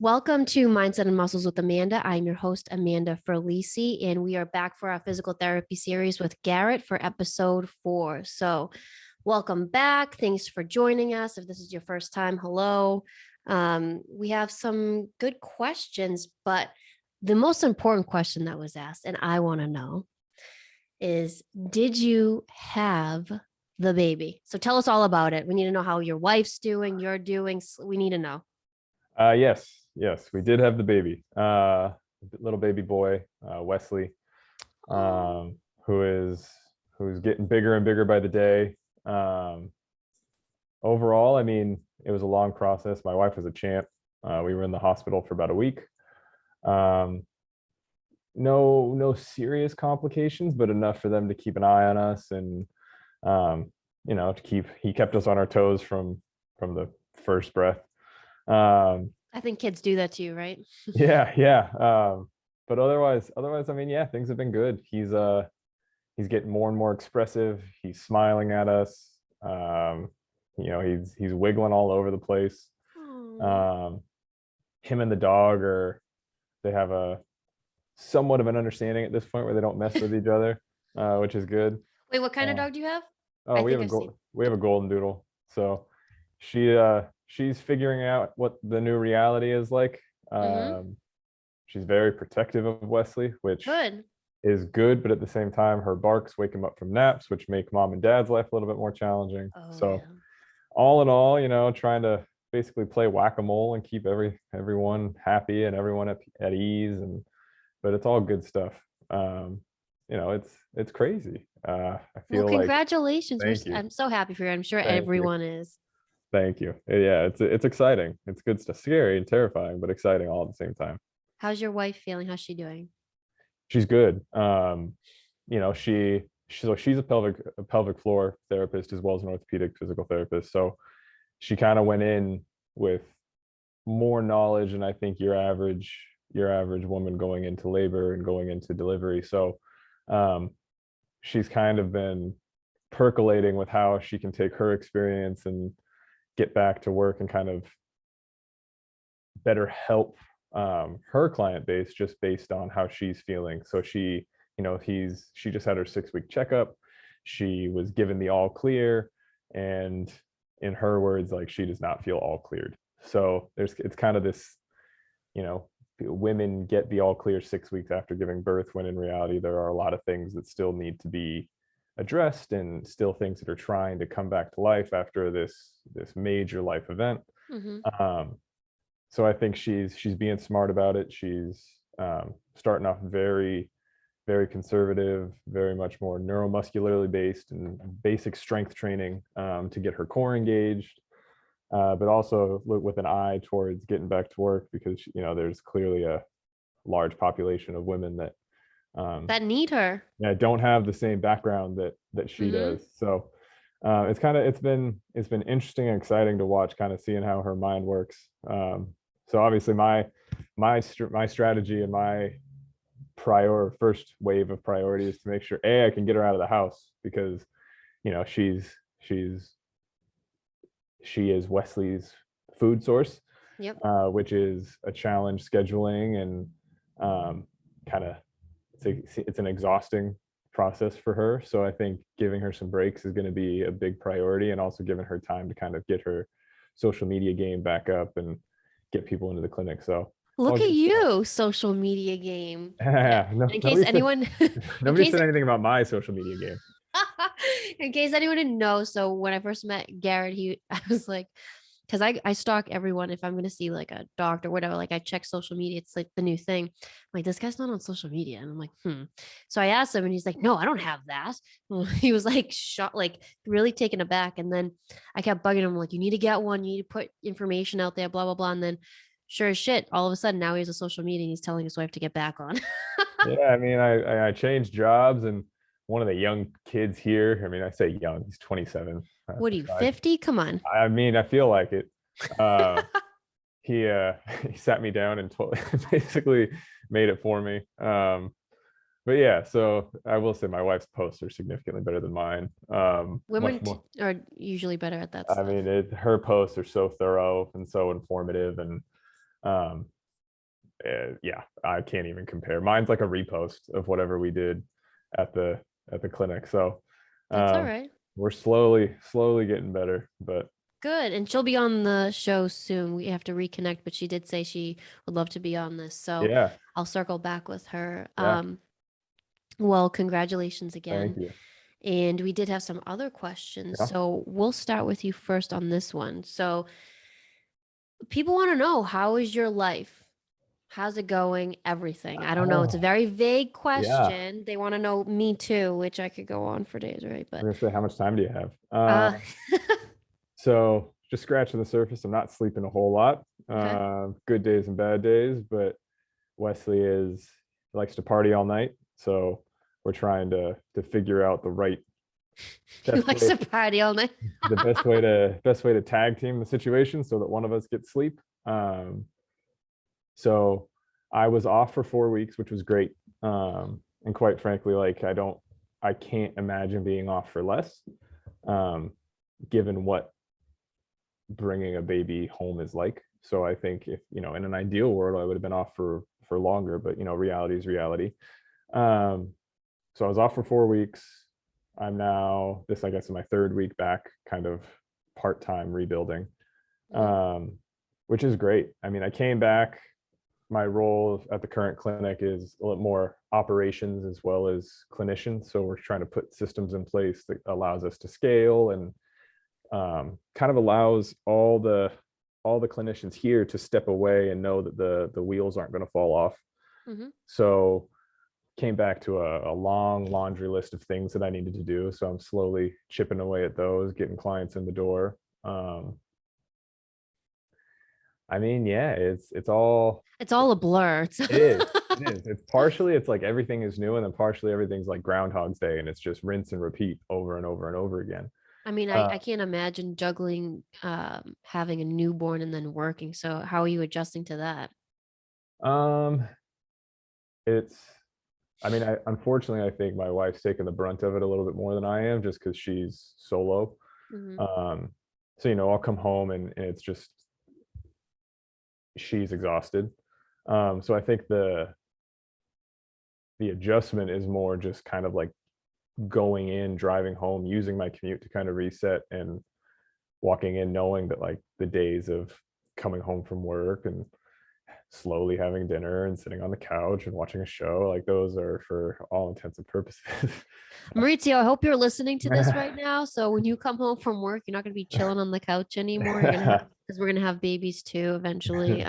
Welcome to Mindset and Muscles with Amanda. I'm your host, Amanda Ferlisi, and we are back for our physical therapy series with Garrett for episode 4. So, welcome back. Thanks for joining us. If this is your first time, hello. We have some good questions, but the most important question that was asked, and I want to know, is did you have the baby? So, tell us all about it. We need to know how your wife's doing, you're doing. We need to know. Yes, we did have the baby, little baby boy, Wesley, who's getting bigger and bigger by the day. Overall, I mean, it was a long process. My wife was a champ. We were in the hospital for about a week. No serious complications, but enough for them to keep an eye on us and he kept us on our toes from the first breath. I think kids do that to you, right? Yeah. But otherwise, I mean, yeah, things have been good. He's getting more and more expressive. He's smiling at us. He's wiggling all over the place. Him and the dog they have a somewhat of an understanding at this point where they don't mess with each other, which is good. Wait, what kind of dog do you have? Oh, we have a golden doodle. So she's figuring out what the new reality is like. She's very protective of Wesley, which is good, but at the same time, her barks wake him up from naps, which make mom and dad's life a little bit more challenging. All in all, trying to basically play whack-a-mole and keep everyone happy and everyone at ease, but it's all good stuff. It's crazy. I feel well, congratulations. Thank you. I'm so happy for you. I'm sure everyone is. Thank you. Yeah, it's exciting. It's good stuff. Scary and terrifying, but exciting all at the same time. How's your wife feeling? How's she doing? She's good. She's a pelvic floor therapist as well as an orthopedic physical therapist. So she kind of went in with more knowledge than I think your average woman going into labor and going into delivery. So she's kind of been percolating with how she can take her experience and get back to work and kind of better help her client base just based on how she's feeling. So she just had her 6-week checkup. She was given the all clear, and in her words, like, she does not feel all cleared. So it's kind of this, women get the all clear 6 weeks after giving birth, when in reality there are a lot of things that still need to be addressed and still things that are trying to come back to life after this major life event. So I think she's being smart about it. She's starting off very, very conservative, very much more neuromuscularly based and basic strength training to get her core engaged, but also with an eye towards getting back to work, because there's clearly a large population of women that need her. Yeah, don't have the same background that she does. So it's been interesting and exciting to watch, kind of seeing how her mind works. So obviously my strategy and my first wave of priority is to make sure I can get her out of the house, because she is Wesley's food source. Yep. Which is a challenge scheduling, and it's an exhausting process for her. So I think giving her some breaks is going to be a big priority, and also giving her time to kind of get her social media game back up and get people into the clinic. So look at you, social media game. Yeah. In case anyone nobody said anything about my social media game. In case anyone didn't know, so when I first met Garrett, I was like, because I stalk everyone. If I'm going to see like a doctor or whatever, like I check social media. It's like the new thing. I'm like, this guy's not on social media. And I'm like, So I asked him, and he's like, no, I don't have that. He was like shocked, like really taken aback. And then I kept bugging him, like, you need to get one. You need to put information out there, blah, blah, blah. And then sure as shit, all of a sudden now he has a social media and he's telling his wife to get back on. Yeah, I mean, I changed jobs, and one of the young kids here, I mean, I say young, he's 27. What are you, 50? Come on. I mean, I feel like it. He sat me down and basically made it for me. But yeah, so I will say my wife's posts are significantly better than mine. Women are usually better at that stuff. I mean, her posts are so thorough and so informative, and Um, yeah, I can't even compare. Mine's like a repost of whatever we did at the clinic. So That's all um, right. we're slowly getting better. But Good. And she'll be on the show soon. We have to reconnect, but she did say she would love to be on this. So yeah, I'll circle back with her. yeah, Well, congratulations thank again. you. And we did have some other questions. Yeah. So we'll start with you first on this one. So people want to know, how is your life? How's it going? Everything. I don't know. It's a Oh, very vague yeah. question. They want to know me too, which I could go on for days, right? I'm But gonna say, how much time do you have? uh So just scratching the surface. I'm not sleeping a whole lot. okay. Good days and bad days, but Wesley likes to party all night. So we're trying to figure out the right He best likes way to party all night. the best way to tag team the situation so that one of us gets sleep. Um, so I was off for 4 weeks, which was great. And quite frankly, like I can't imagine being off for less, um, given what bringing a baby home is like. So I think if, in an ideal world, I would have been off for longer, but reality is reality. Um, so I was off for 4 weeks. I'm now, this I guess is my third week back, kind of part-time rebuilding, Mhm. which is great. I mean, I came back. My role at the current clinic is a little more operations as well as clinician. So we're trying to put systems in place that allows us to scale and kind of allows all the clinicians here to step away and know that the wheels aren't going to fall off. Mhm. So came back to a long laundry list of things that I needed to do. So I'm slowly chipping away at those, getting clients in the door. I mean, yeah, it's all It's all a blur. it is. It is. It's partially it's like everything is new, and then partially everything's like Groundhog's Day, and it's just rinse and repeat over and over and over again. I mean, I, Uh, I can't imagine juggling having a newborn and then working. So how are you adjusting to that? um, it's I mean, unfortunately I think my wife's taking the brunt of it a little bit more than I am, just because she's solo. Hmm. Um, so I'll come home and it's just she's exhausted. So I think the adjustment is more just kind of like going in, driving home, using my commute to kind of reset, and walking in knowing that like the days of coming home from work and slowly having dinner and sitting on the couch and watching a show, like those are for all intents and purposes. Maurizio, I hope you're listening to this right now. So when you come home from work, you're not going to be chilling on the couch anymore. You're going to have, because we're going to have babies too eventually.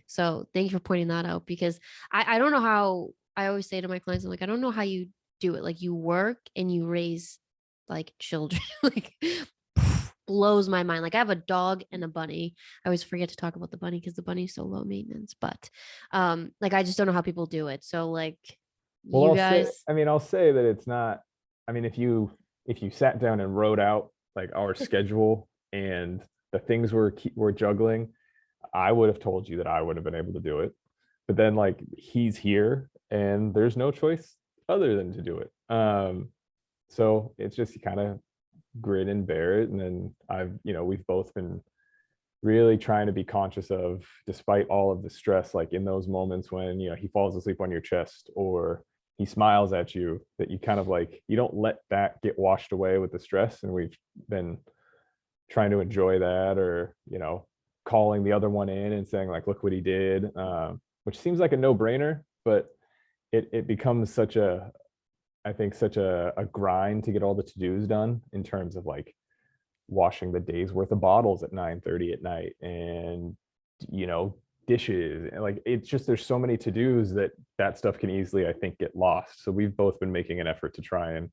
So thank you for pointing that out, because I don't know how. I always say to my clients, I'm like, I don't know how you do it. Like, you work and you raise like children. Like, blows my mind. Like, I have a dog and a bunny. I always forget to talk about the bunny because the bunny's so low maintenance. But like, I just don't know how people do it. So like, Well, you guys. I'll say that it's not, I mean, if you sat down and wrote out like our schedule and the things we're juggling, I would have told you that I would have been able to do it. But then like he's here and there's no choice other than to do it. So it's just kind of grit and bear it. And then we've both been really trying to be conscious of, despite all of the stress, like in those moments when he falls asleep on your chest or he smiles at you, that you kind of like, you don't let that get washed away with the stress. And we've been trying to enjoy that, or calling the other one in and saying like, look what he did, which seems like a no-brainer, but it becomes such a, I think, such a grind to get all the to-dos done, in terms of like washing the day's worth of bottles at 9:30 at night, and you know dishes, and like it's just, there's so many to-dos that stuff can easily, I think, get lost. So we've both been making an effort to try and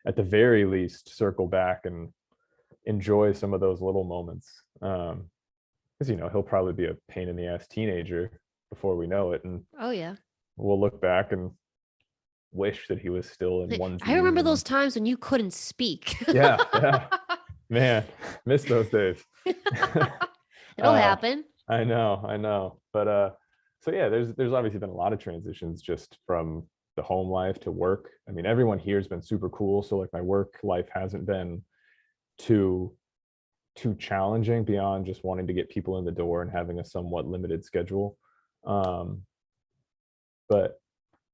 at the very least circle back and enjoy some of those little moments, because he'll probably be a pain in the ass teenager before we know it, and Oh yeah. we'll look back and wish that he was still in I onesies remember and those times when you couldn't speak. yeah, yeah, man, miss those days. It'll uh happen. I know, but so yeah, there's obviously been a lot of transitions just from the home life to work. I mean, everyone here has been super cool, so like my work life hasn't been too too challenging beyond just wanting to get people in the door and having a somewhat limited schedule. Um, but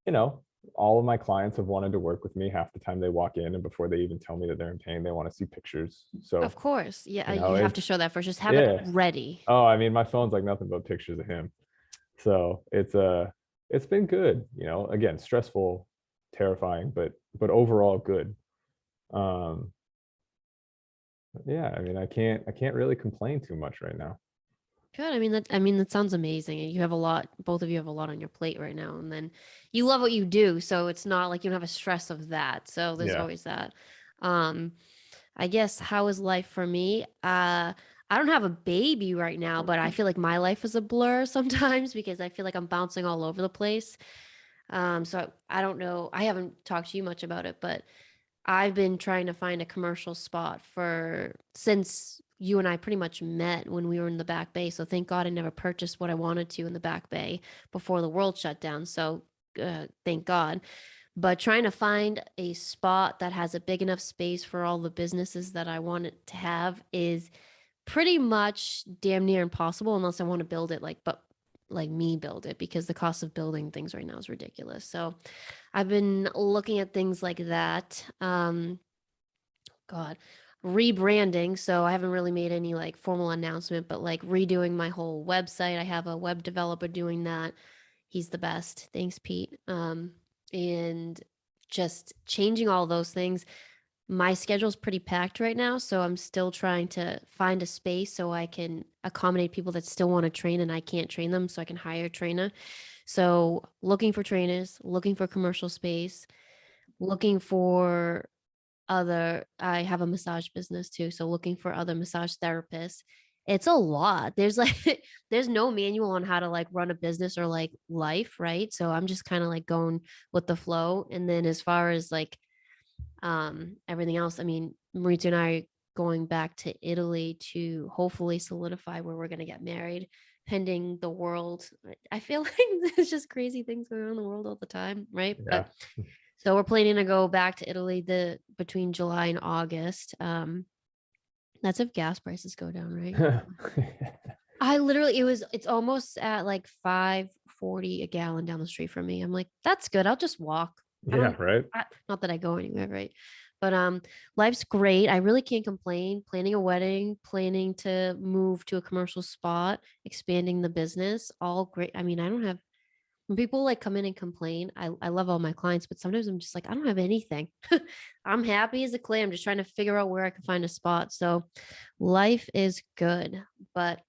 you know, all of my clients have wanted to work with me half the time they walk in, and before they even tell me that they're in pain, they want to see pictures. Of So, course. Yeah, you know, you have to it's show that first. Just have it yeah. ready. Oh, I mean, my phone's like nothing but pictures of him. So it's been good, you know, again, stressful, terrifying, but overall good. Um, yeah, I mean, I can't really complain too much right now. Good. I mean that sounds amazing. And you have a lot, both of you have a lot on your plate right now. And then you love what you do, so it's not like you don't have a stress of that. So there's Yeah. always that. Um, I guess how is life for me? I don't have a baby right now, but I feel like my life is a blur sometimes because I feel like I'm bouncing all over the place. So I don't know. I haven't talked to you much about it, but I've been trying to find a commercial spot for since you and I pretty much met when we were in the Back Bay. So thank God I never purchased what I wanted to in the Back Bay before the world shut down. So thank God. But trying to find a spot that has a big enough space for all the businesses that I want it to have is pretty much damn near impossible unless I want to build it but like me build it because the cost of building things right now is ridiculous. So I've been looking at things like that. God, rebranding. So I haven't really made any like formal announcement, but like redoing my whole website. I have a web developer doing that. He's the best. Thanks, Pete. And just changing all those things. My schedule's pretty packed right now, so I'm still trying to find a space so I can accommodate people that still want to train and I can't train them, so I can hire a trainer. So looking for trainers, looking for commercial space, looking for I have a massage business too, so looking for other massage therapists. It's a lot. There's like there's no manual on how to like run a business or like life, right? So I'm just kind of like going with the flow. And then as far as like everything else, I mean, Maurizio and I are going back to Italy to hopefully solidify where we're going to get married pending the world. I feel like there's just crazy things going on in the world all the time, right? Yeah. But so we're planning to go back to Italy the between July and August. That's if gas prices go down, right? I literally it's almost at like 5.40 a gallon down the street from me. I'm like, that's good. I'll just walk. I Yeah, don't right. not that I go anywhere, right? But life's great. I really can't complain. Planning a wedding, planning to move to a commercial spot, expanding the business, all great. I mean, I don't have when people like come in and complain, I love all my clients, but sometimes I'm just like, I don't have anything. I'm happy as a clay. I'm just trying to figure out where I can find a spot. So life is good. But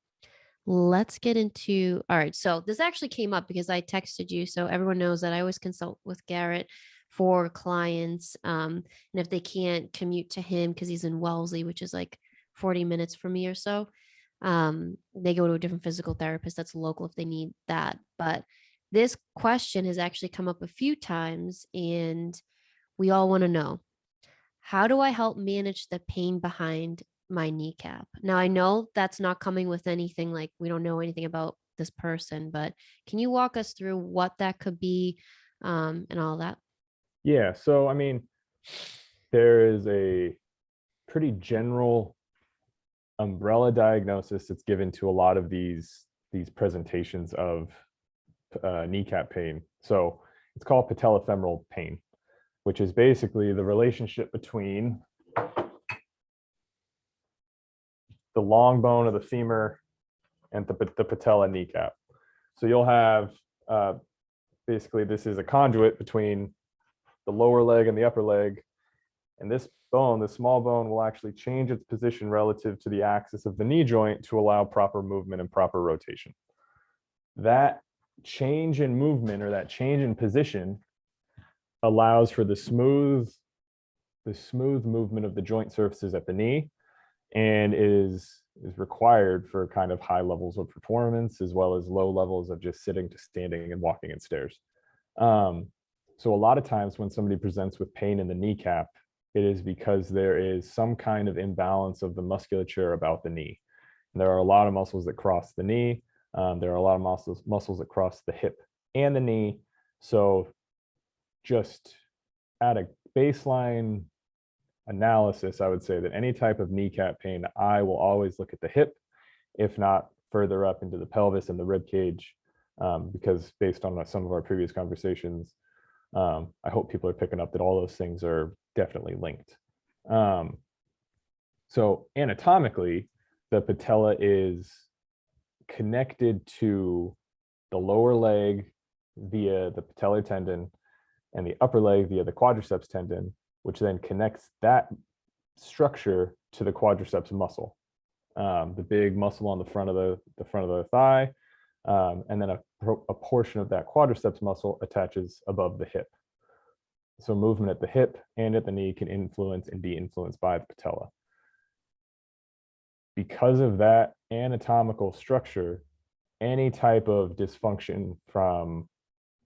let's get into all right. So this actually came up because I texted you. So everyone knows that I always consult with Garrett for clients. And if they can't commute to him because he's in Wellesley, which is like 40 minutes from me or so, they go to a different physical therapist that's local if they need that. But this question has actually come up a few times, and we all want to know, how do I help manage the pain behind my kneecap? Now, I know that's not coming with anything like we don't know anything about this person, but can you walk us through what that could be and all that? Yeah. So, I mean, there is a pretty general umbrella diagnosis that's given to a lot of these presentations of kneecap pain. So it's called patellofemoral pain, which is basically the relationship between the long bone of the femur and the patella kneecap. So you'll have basically this is a conduit between the lower leg and the upper leg. And this bone, the small bone, will actually change its position relative to the axis of the knee joint to allow proper movement and proper rotation. That change in movement or that change in position allows for the smooth movement of the joint surfaces at the knee, and is required for kind of high levels of performance as well as low levels of just sitting to standing and walking in stairs. So a lot of times when somebody presents with pain in the kneecap, it is because there is some kind of imbalance of the musculature about the knee. And there are a lot of muscles that cross the knee. There are a lot of muscles that cross the hip and the knee. So just at a baseline analysis, I would say that any type of kneecap pain, I will always look at the hip, if not further up into the pelvis and the rib cage, because based on some of our previous conversations, I hope people are picking up that all those things are definitely linked. So anatomically, the patella is connected to the lower leg via the patellar tendon and the upper leg via the quadriceps tendon, which then connects that structure to the quadriceps muscle, the big muscle on the front of the thigh, and then a portion of that quadriceps muscle attaches above the hip. So movement at the hip and at the knee can influence and be influenced by the patella. Because of that anatomical structure, any type of dysfunction from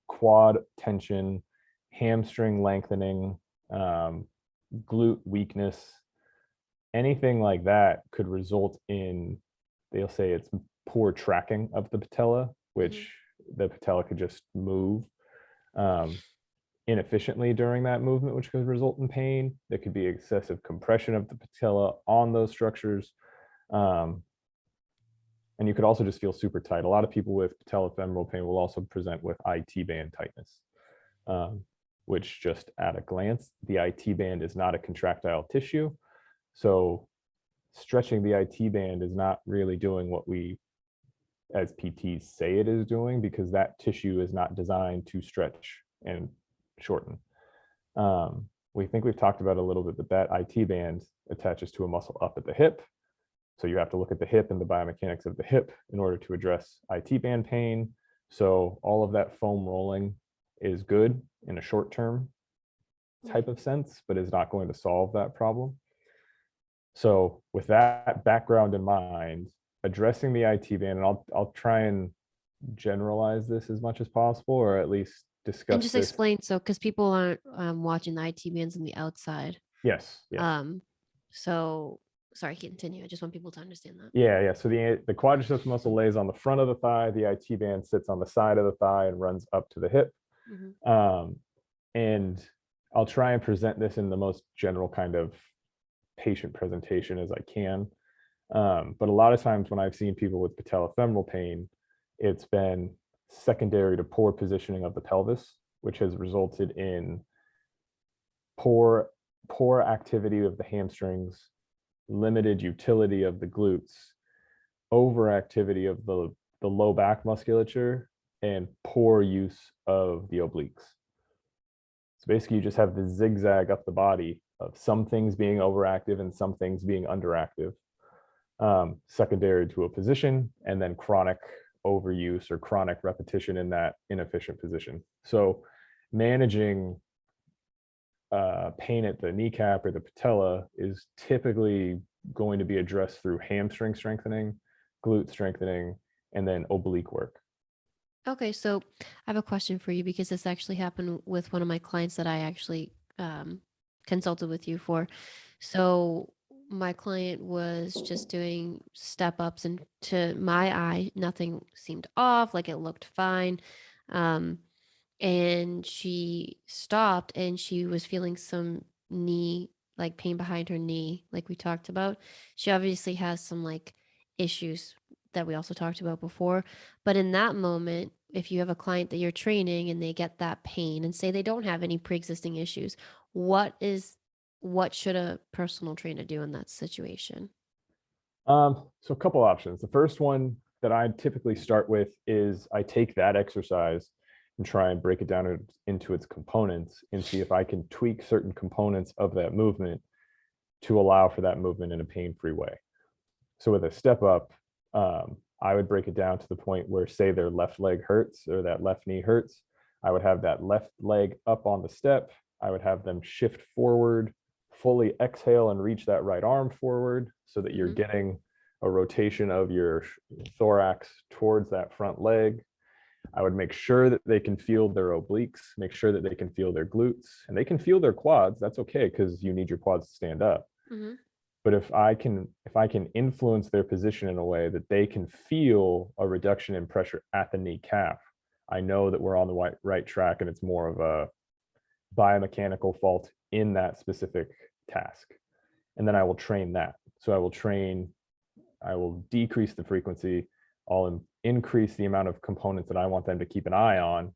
quad tension, hamstring lengthening, glute weakness, anything like that could result in, they'll say it's poor tracking of the patella, which the patella could just move inefficiently during that movement, which could result in pain. There could be excessive compression of the patella on those structures. And you could also just feel super tight. A lot of people with patellofemoral pain will also present with IT band tightness, which just at a glance, the IT band is not a contractile tissue. So stretching the IT band is not really doing what we as PTs say it is doing, because that tissue is not designed to stretch and shorten. We think we've talked about a little bit, but that IT band attaches to a muscle up at the hip. So you have to look at the hip and the biomechanics of the hip in order to address IT band pain. So all of that foam rolling is good in a short term type of sense, but is not going to solve that problem. So with that background in mind, addressing the IT band, and I'll try and generalize this as much as possible, or at least discuss And just this. explain, so because people aren't watching the IT bands on the outside. Yes. So sorry, continue. I just want people to understand that. Yeah. So the quadriceps muscle lays on the front of the thigh. The IT band sits on the side of the thigh and runs up to the hip. And I'll try and present this in the most general kind of patient presentation as I can. But a lot of times when I've seen people with patellofemoral pain, it's been secondary to poor positioning of the pelvis, which has resulted in poor activity of the hamstrings, limited utility of the glutes, overactivity of the low back musculature, and poor use of the obliques. So basically you just have the zigzag up the body of some things being overactive and some things being underactive, secondary to a position, and then chronic overuse or chronic repetition in that inefficient position. So managing pain at the kneecap or the patella is typically going to be addressed through hamstring strengthening, glute strengthening, and then oblique work. Okay, so I have a question for you, because this actually happened with one of my clients that I actually consulted with you for. So my client was just doing step ups, and to my eye, nothing seemed off, like it looked fine. And she stopped and she was feeling some knee, like pain behind her knee, like we talked about. She obviously has some like issues that we also talked about before. But in that moment, if you have a client that you're training and they get that pain and say they don't have any pre-existing issues, what should a personal trainer do in that situation? So a couple options. The first one that I typically start with is I take that exercise and try and break it down into its components and see if I can tweak certain components of that movement to allow for that movement in a pain-free way. So with a step up, I would break it down to the point where, say, their left leg hurts or that left knee hurts. I would have that left leg up on the step. I would have them shift forward, fully exhale and reach that right arm forward so that you're getting a rotation of your thorax towards that front leg. I would make sure that they can feel their obliques, make sure that they can feel their glutes, and they can feel their quads. That's okay, because you need your quads to stand up. But if I can influence their position in a way that they can feel a reduction in pressure at the kneecap, I know that we're on the right track, and it's more of a biomechanical fault in that specific task. And then I will train that. So I will decrease the frequency. I'll increase the amount of components that I want them to keep an eye on,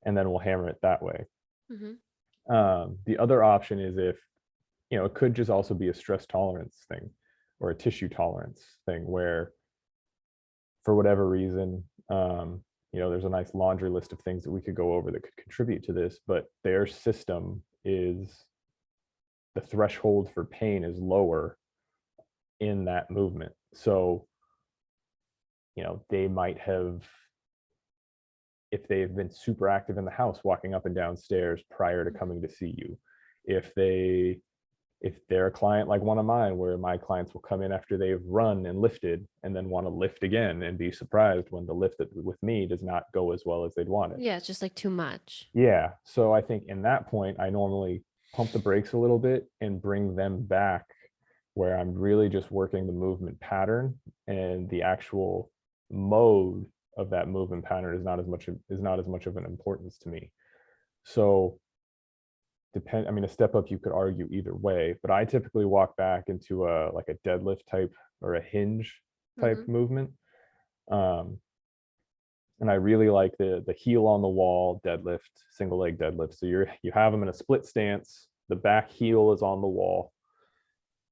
and then we'll hammer it that way. The other option is if, it could just also be a stress tolerance thing or a tissue tolerance thing where for whatever reason, there's a nice laundry list of things that we could go over that could contribute to this, but their system is, the threshold for pain is lower in that movement. So, they might have, if they've been super active in the house, walking up and down stairs prior to coming to see you, if they're a client like one of mine, where my clients will come in after they've run and lifted and then want to lift again and be surprised when the lift with me does not go as well as they'd want it. Yeah, it's just like too much. Yeah. So I think in that point, I normally pump the brakes a little bit and bring them back where I'm really just working the movement pattern, and the actual mode of that movement pattern is not as much of an importance to me. So a step up, you could argue either way, but I typically walk back into a deadlift type or a hinge type movement. And I really like the heel on the wall deadlift, single leg deadlift. So you have them in a split stance, the back heel is on the wall,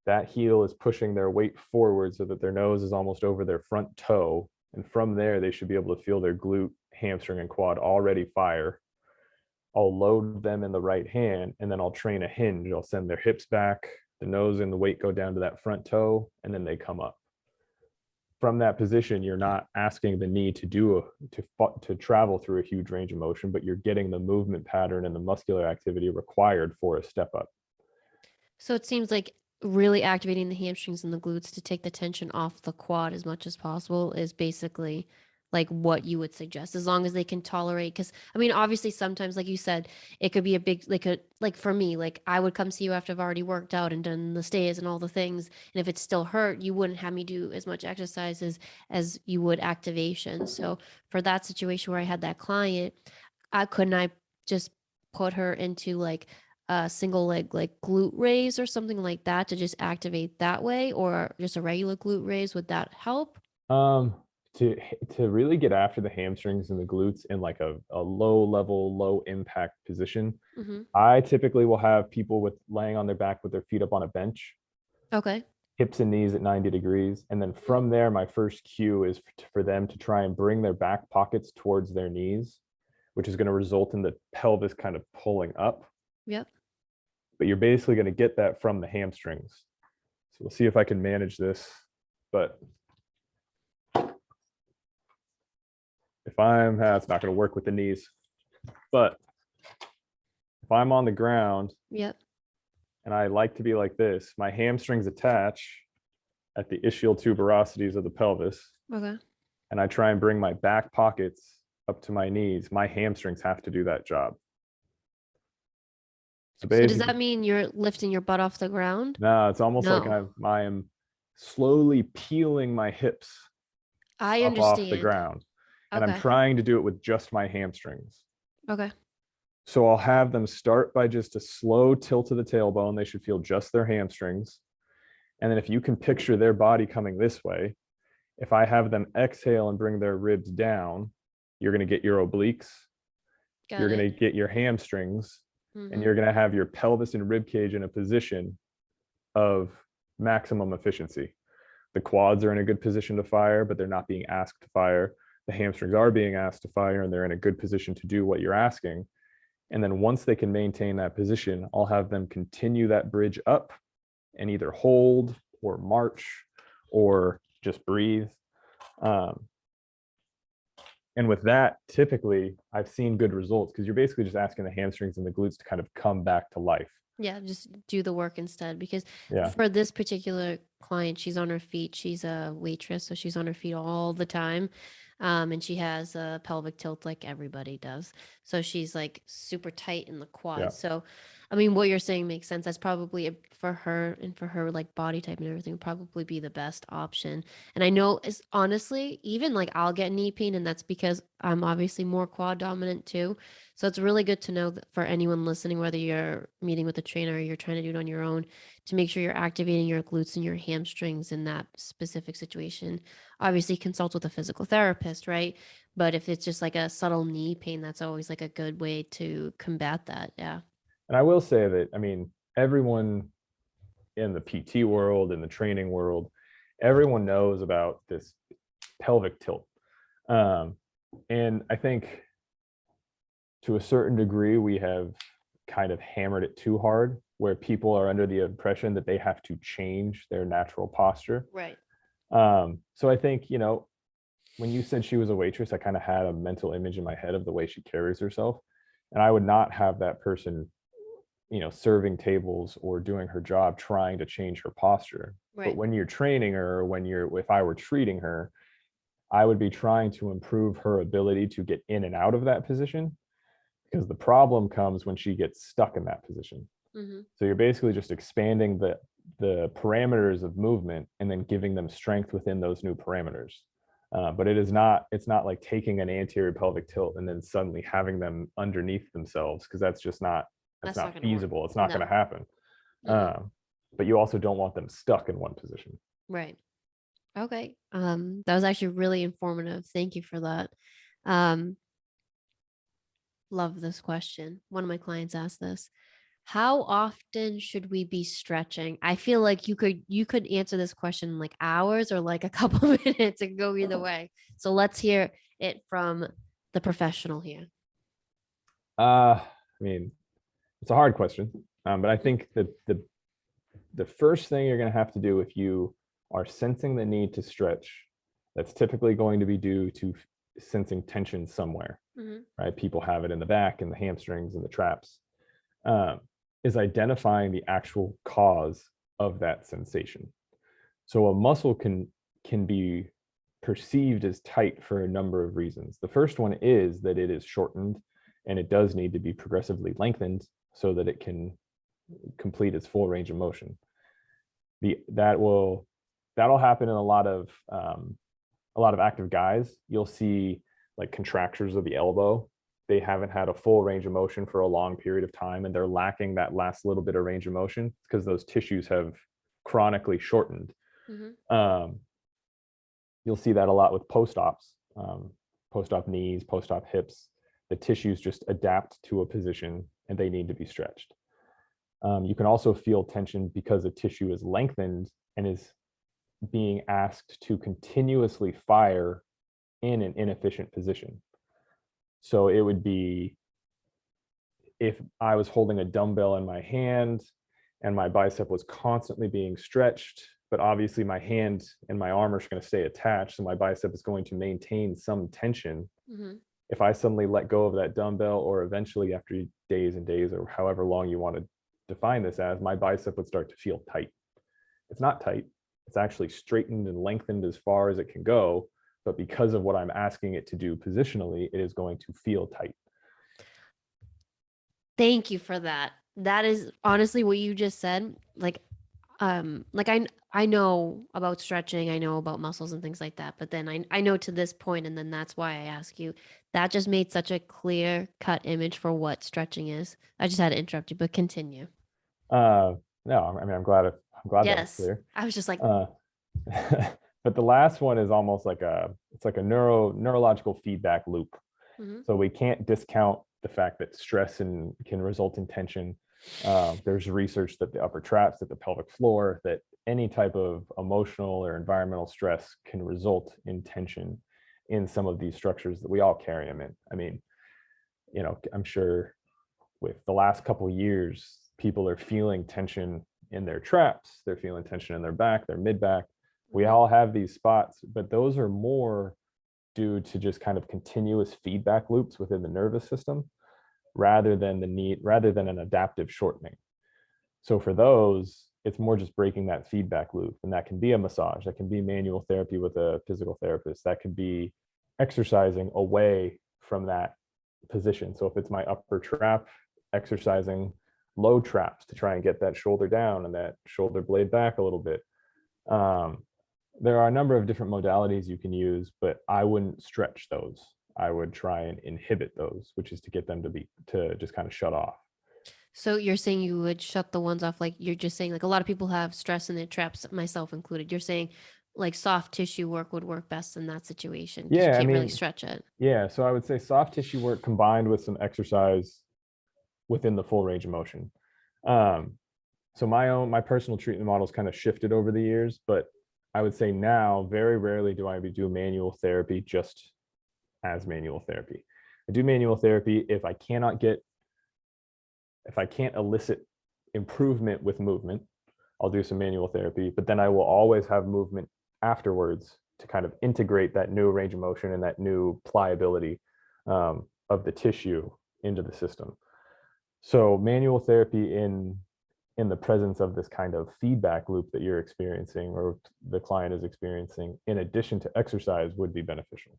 that heel is pushing their weight forward so that their nose is almost over their front toe, and from there they should be able to feel their glute, hamstring, and quad already fire. I'll load them in the right hand, and then I'll train a hinge. I'll send their hips back, the nose and the weight go down to that front toe, and then they come up. From that position, you're not asking the knee to travel through a huge range of motion, but you're getting the movement pattern and the muscular activity required for a step up. So it seems like really activating the hamstrings and the glutes to take the tension off the quad as much as possible is basically like what you would suggest, as long as they can tolerate. Because obviously sometimes, like you said, it could be a big, like for me, like I would come see you after I've already worked out and done the stairs and all the things, and if it still hurt, you wouldn't have me do as much exercises as you would activation. So for that situation where I had that client, I just put her into like a single leg like glute raise or something like that to just activate that way, or just a regular glute raise? Would that help? To really get after the hamstrings and the glutes in like a low level, low impact position, I typically will have people laying on their back with their feet up on a bench. Okay. Hips and knees at 90 degrees. And then from there, my first cue is for them to try and bring their back pockets towards their knees, which is going to result in the pelvis kind of pulling up. Yep. But you're basically going to get that from the hamstrings. So we'll see if I can manage this. But if it's not going to work with the knees. But if I'm on the ground, yep, and I like to be like this, my hamstrings attach at the ischial tuberosities of the pelvis. Okay. And I try and bring my back pockets up to my knees. My hamstrings have to do that job. So does that mean you're lifting your butt off the ground? No, it's almost like I am slowly peeling my hips I up understand. off the ground. And Okay. I'm trying to do it with just my hamstrings. Okay. So I'll have them start by just a slow tilt of the tailbone. They should feel just their hamstrings. And then if you can picture their body coming this way, if I have them exhale and bring their ribs down, you're going to get your obliques. You're going to get your hamstrings. And you're going to have your pelvis and rib cage in a position of maximum efficiency. The quads are in a good position to fire, but they're not being asked to fire. The hamstrings are being asked to fire, and they're in a good position to do what you're asking. And then once they can maintain that position, I'll have them continue that bridge up and either hold or march or just breathe. And with that, typically, I've seen good results because you're basically just asking the hamstrings and the glutes to kind of come back to life. Yeah, just do the work instead. Because for this particular client, she's on her feet. She's a waitress, so she's on her feet all the time. And she has a pelvic tilt like everybody does. So she's like super tight in the quad. Yeah. So I mean, what you're saying makes sense. That's probably for her and for her like body type and everything would probably be the best option. And I know is honestly, even like I'll get knee pain, and that's because I'm obviously more quad dominant too. So it's really good to know that for anyone listening, whether you're meeting with a trainer or you're trying to do it on your own, to make sure you're activating your glutes and your hamstrings in that specific situation. Obviously, consult with a physical therapist, right? But if it's just like a subtle knee pain, that's always like a good way to combat that. Yeah. And I will say that, I mean, everyone in the PT world, in the training world, everyone knows about this pelvic tilt. And I think to a certain degree, we have kind of hammered it too hard, where people are under the impression that they have to change their natural posture. Right. So I think, you know, when you said she was a waitress, I kind of had a mental image in my head of the way she carries herself. And I would not have that person, you know, serving tables or doing her job trying to change her posture. But Right. when you're training her, if I were treating her, I would be trying to improve her ability to get in and out of that position, because the problem comes when she gets stuck in that position. Mm-hmm. So you're basically just expanding the parameters of movement and then giving them strength within those new parameters. But it's not like taking an anterior pelvic tilt and then suddenly having them underneath themselves, because that's That's not not going to work. feasible. It's not going No. to happen. Mm-mm. But you also don't want them stuck in one position. Right. Okay. That was actually really informative. Thank you for that. Um, love this question. One of my clients asked this. How often should we be stretching? I feel like you could answer this question in like hours or like a couple minutes and go either way. So let's hear it from the professional here. I mean, it's a hard question, but I think that the first thing you're going to have to do if you are sensing the need to stretch, that's typically going to be due to sensing tension somewhere, Mm-hmm. right? People have it in the back and the hamstrings and the traps. Is identifying the actual cause of that sensation. So a muscle can be perceived as tight for a number of reasons. The first one is that it is shortened and it does need to be progressively lengthened so that it can complete its full range of motion. That'll happen in a lot of active guys. You'll see like contractures of the elbow. They haven't had a full range of motion for a long period of time, and they're lacking that last little bit of range of motion because those tissues have chronically shortened. Mm-hmm. You'll see that a lot with post-ops, post-op knees, post-op hips. The tissues just adapt to a position and they need to be stretched. You can also feel tension because the tissue is lengthened and is being asked to continuously fire in an inefficient position. So it would be if I was holding a dumbbell in my hand and my bicep was constantly being stretched, but obviously my hand and my arm are going to stay attached, so my bicep is going to maintain some tension. Mm-hmm. If I suddenly let go of that dumbbell, or eventually after days and days or however long you want to define this as, my bicep would start to feel tight. It's not tight. It's actually straightened and lengthened as far as it can go. But because of what I'm asking it to do positionally, it is going to feel tight. Thank you for that. That is honestly what you just said. Like I know about stretching, I know about muscles and things like that, but then I know to this point, and then that's why I ask you. That just made such a clear cut image for what stretching is. I just had to interrupt you, but continue. No, I mean, I'm glad that was Yes. clear. I was just like, But the last one is almost like it's like a neurological feedback loop. mm-hmm. So we can't discount the fact that stress can result in tension. There's research that the upper traps, that the pelvic floor, that any type of emotional or environmental stress can result in tension in some of these structures that we all carry them in. I mean, you know, I'm sure with the last couple of years, people are feeling tension in their traps, they're feeling tension in their back, their mid back. We all have these spots, but those are more due to just kind of continuous feedback loops within the nervous system rather than an adaptive shortening. So for those, it's more just breaking that feedback loop. And that can be a massage, that can be manual therapy with a physical therapist, that could be exercising away from that position. So if it's my upper trap, exercising low traps to try and get that shoulder down and that shoulder blade back a little bit. There are a number of different modalities you can use, but I wouldn't stretch those. I would try and inhibit those, which is to get them to just kind of shut off. So you're saying you would shut the ones off, like you're just saying, like a lot of people have stress in their traps, myself included. You're saying like soft tissue work would work best in that situation because you Yeah, I can't really mean, stretch it. yeah. So I would say soft tissue work combined with some exercise within the full range of motion. So my personal treatment models kind of shifted over the years, but I would say now very rarely do I do manual therapy just as manual therapy. I do manual therapy if I can't elicit improvement with movement. I'll do some manual therapy, but then I will always have movement afterwards to kind of integrate that new range of motion and that new pliability of the tissue into the system. So manual therapy in the presence of this kind of feedback loop that you're experiencing or the client is experiencing, in addition to exercise, would be beneficial.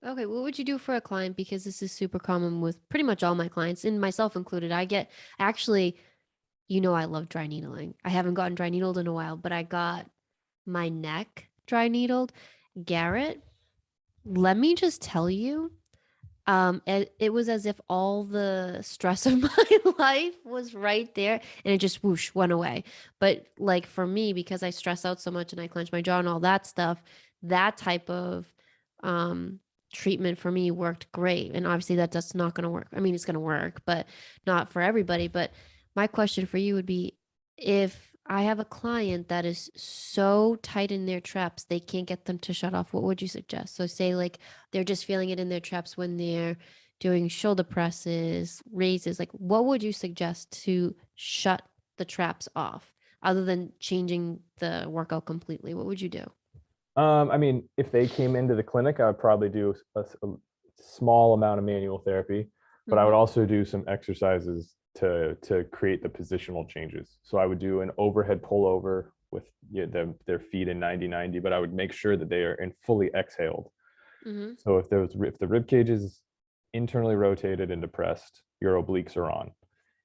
Okay, what would you do for a client? Because this is super common with pretty much all my clients, and myself included. Actually, I love dry needling. I haven't gotten dry needled in a while, but I got my neck dry needled. Garrett, let me just tell you, it was as if all the stress of my life was right there and it just whoosh went away. But like for me, because I stress out so much and I clench my jaw and all that stuff, that type of treatment for me worked great. And obviously that's not going to work. I mean, it's going to work, but not for everybody. But my question for you would be, if I have a client that is so tight in their traps, they can't get them to shut off, what would you suggest? So say like they're just feeling it in their traps when they're doing shoulder presses, raises, like what would you suggest to shut the traps off other than changing the workout completely? What would you do? I mean, if they came into the clinic, I would probably do a small amount of manual therapy, but I would also do some exercises to create the positional changes. So I would do an overhead pullover with their feet in 90-90, but I would make sure that they are in fully exhaled. So if the rib cage is internally rotated and depressed, your obliques are on.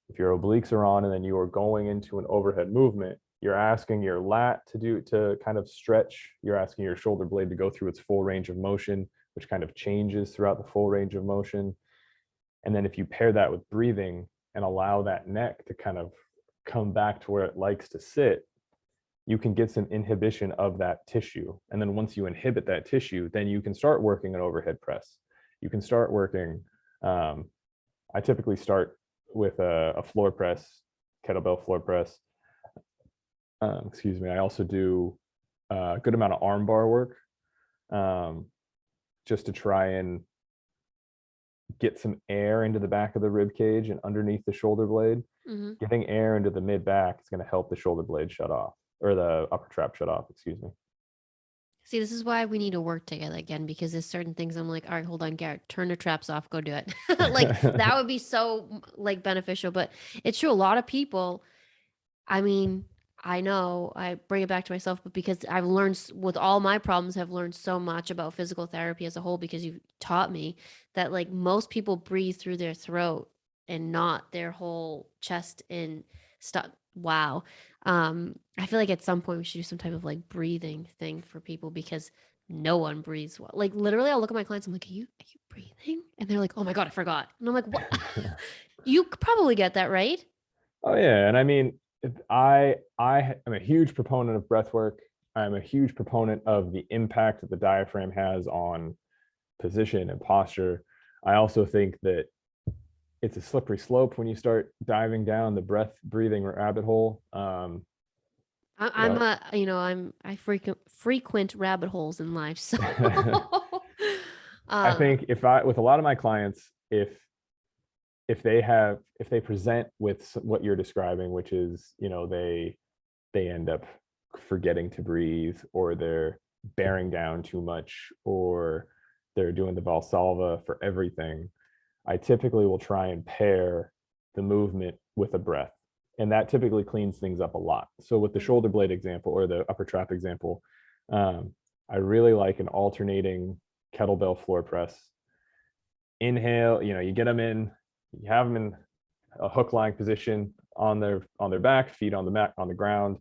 If your obliques are on and then you are going into an overhead movement, you're asking your lat to kind of stretch. You're asking your shoulder blade to go through its full range of motion, which kind of changes throughout the full range of motion. And then if you pair that with breathing and allow that neck to kind of come back to where it likes to sit, you can get some inhibition of that tissue. And then once you inhibit that tissue, then you can start working an overhead press. You can start working, I typically start with a floor press, kettlebell floor press. Excuse me. I also do a good amount of arm bar work, just to try and get some air into the back of the rib cage and underneath the shoulder blade. Getting air into the mid back is going to help the shoulder blade shut off, or the upper trap shut off, excuse me. See, this is why we need to work together again, because there's certain things I'm like, all right, hold on, Garrett, turn the traps off, go do it. Like that would be so like beneficial. But it's true, a lot of people, I mean, I know I bring it back to myself, but because I've learned with all my problems, I've learned so much about physical therapy as a whole because you've taught me that like most people breathe through their throat and not their whole chest and stuff. Wow. I feel like at some point we should do some type of like breathing thing for people because no one breathes well. Like literally, I'll look at my clients. I'm like, are you breathing? And they're like, oh my God, I forgot. And I'm like, what? You could probably get that, right? Oh yeah, and I mean, I am a huge proponent of breath work. I'm a huge proponent of the impact that the diaphragm has on position and posture. I also think that it's a slippery slope when you start diving down the breathing rabbit hole. I frequent rabbit holes in life. So, I think with a lot of my clients, if they present with what you're describing, which is, they end up forgetting to breathe, or they're bearing down too much, or they're doing the Valsalva for everything, I typically will try and pair the movement with a breath. And that typically cleans things up a lot. So with the shoulder blade example or the upper trap example, I really like an alternating kettlebell floor press. Inhale, you get them in, you have them in a hook lying position, on their back, feet on the mat, on the ground.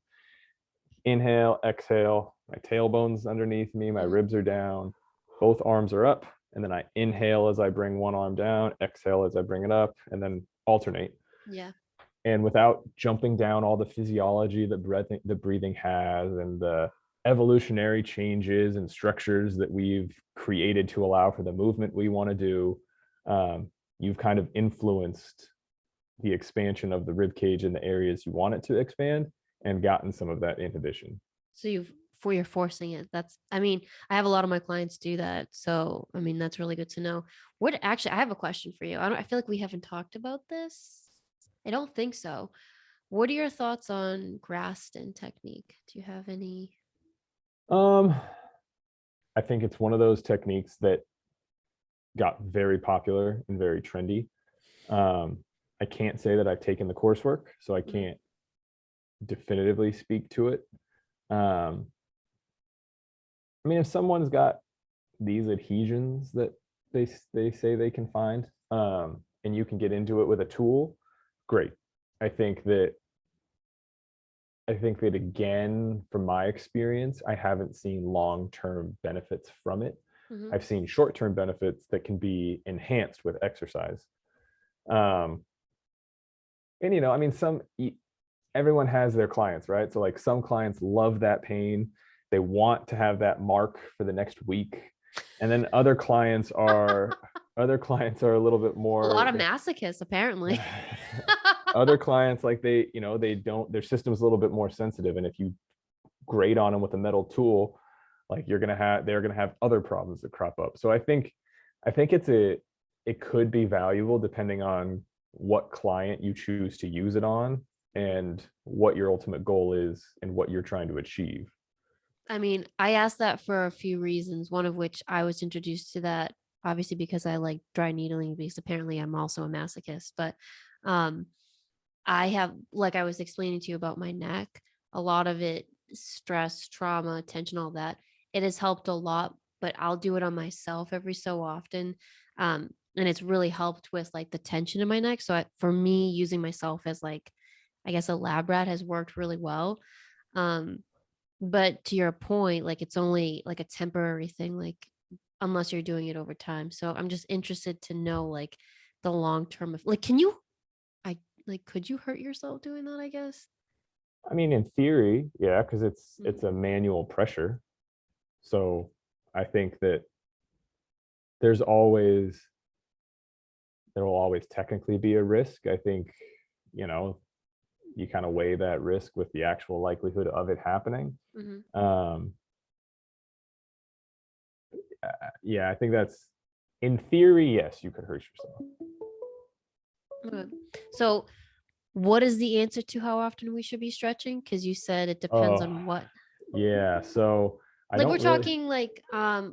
Inhale, exhale, my tailbone's underneath me, my ribs are down, both arms are up. And then I inhale as I bring one arm down, exhale as I bring it up, and then alternate. Yeah. And without jumping down all the physiology that the breathing has and the evolutionary changes and structures that we've created to allow for the movement we want to do, you've kind of influenced the expansion of the rib cage in the areas you want it to expand and gotten some of that inhibition. So you're forcing it. I I have a lot of my clients do that. So, that's really good to know. I have a question for you. I feel like we haven't talked about this. I don't think so. What are your thoughts on Graston technique? Do you have any? Um, I think it's one of those techniques that got very popular and very trendy. I can't say that I've taken the coursework, so I can't definitively speak to it. If someone's got these adhesions that they say they can find, and you can get into it with a tool, great. I think that again, from my experience, I haven't seen long-term benefits from it. I've seen short-term benefits that can be enhanced with exercise. And everyone has their clients, right? So like some clients love that pain. They want to have that mark for the next week. And then other clients are a little bit more. A lot of masochists, apparently. Other clients, like they don't, their system's a little bit more sensitive. And if you grate on them with a metal tool, like they're gonna have other problems that crop up. So I think it could be valuable depending on what client you choose to use it on and what your ultimate goal is and what you're trying to achieve. I asked that for a few reasons, one of which I was introduced to that obviously because I like dry needling, because apparently I'm also a masochist. But I have, like I was explaining to you about my neck, a lot of it, stress, trauma, tension, all that, it has helped a lot, but I'll do it on myself every so often. And it's really helped with like the tension in my neck. So for me, using myself as like, I guess a lab rat has worked really well. But to your point, like it's only like a temporary thing, like unless you're doing it over time. So I'm just interested to know like the long term of like, could you hurt yourself doing that, I guess? In theory, yeah, because it's a manual pressure. So I think that there will always technically be a risk. I think, you kind of weigh that risk with the actual likelihood of it happening. Yeah, I think that's, in theory, yes, you could hurt yourself. Okay. So what is the answer to how often we should be stretching? Because you said it depends on what. Yeah, so Like we're talking like I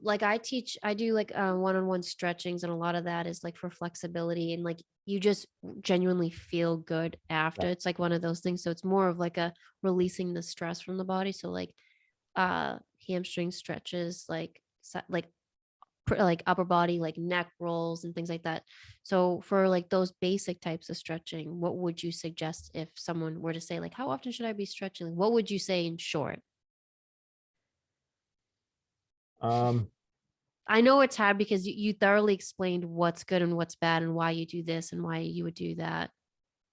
do like one-on-one stretchings, and a lot of that is like for flexibility, and like you just genuinely feel good after. Yeah. It's like one of those things. So it's more of like a releasing the stress from the body. So like hamstring stretches, like upper body, like neck rolls and things like that. So for like those basic types of stretching, what would you suggest if someone were to say like, how often should I be stretching? Like, what would you say in short? I know it's hard because you thoroughly explained what's good and what's bad and why you do this and why you would do that.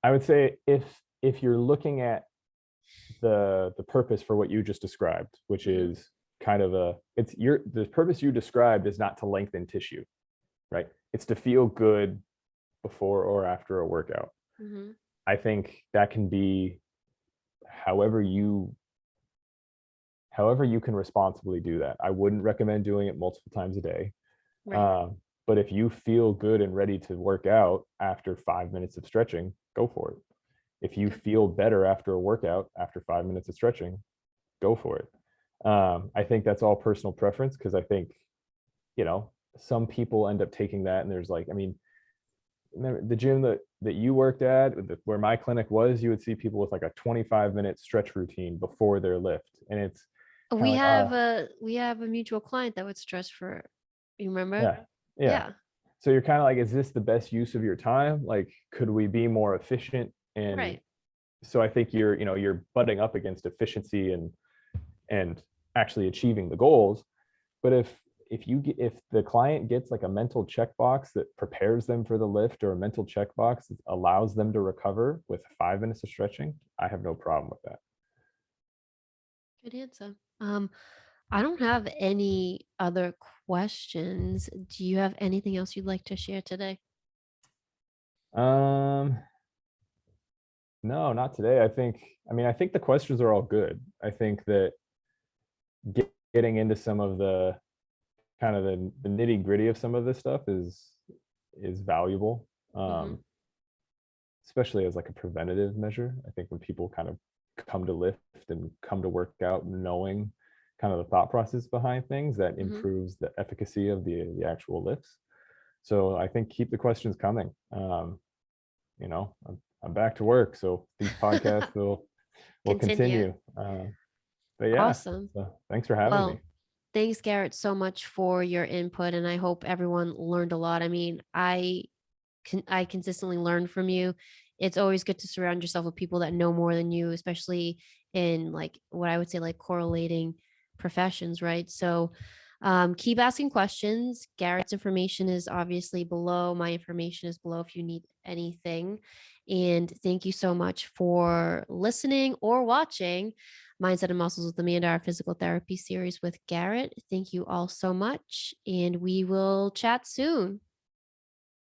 I would say if you're looking at the purpose for what you just described, which is kind of the purpose you described is not to lengthen tissue, right? It's to feel good before or after a workout. I think that can be however you can responsibly do that. I wouldn't recommend doing it multiple times a day. Right. But if you feel good and ready to work out after 5 minutes of stretching, go for it. If you feel better after a workout after 5 minutes of stretching, go for it. I think that's all personal preference, because I think, some people end up taking that, and there's like, the gym that you worked at, where my clinic was, you would see people with like a 25-minute stretch routine before their lift, and it's we have a mutual client that would stretch for, you remember? Yeah. So you're kind of like, is this the best use of your time? Like, could we be more efficient and so I think you're butting up against efficiency and actually achieving the goals. But if the client gets like a mental checkbox that prepares them for the lift, or a mental checkbox that allows them to recover with 5 minutes of stretching, I have no problem with that. Good answer. I don't have any other questions. Do you have anything else you'd like to share today? Um, no, not today. I think the questions are all good. I think that getting into some of the kind of the nitty gritty of some of this stuff is valuable. Mm-hmm. Especially as like a preventative measure. I think when people kind of come to lift and come to work out knowing kind of the thought process behind things, that Mm-hmm. improves the efficacy of the actual lifts. So I think keep the questions coming. I'm back to work, so these podcasts will Continue. continue. But yeah, Awesome. so thanks for having me. Well, thanks, Garrett, so much for your input, and I hope everyone learned a lot. I mean, I consistently learn from you. It's always good to surround yourself with people that know more than you, especially in like what I would say like correlating professions, right? So keep asking questions. Garrett's information is obviously below. My information is below if you need anything. And thank you so much for listening or watching Mindset and Muscles with Amanda, our physical therapy series with Garrett. Thank you all so much. And we will chat soon.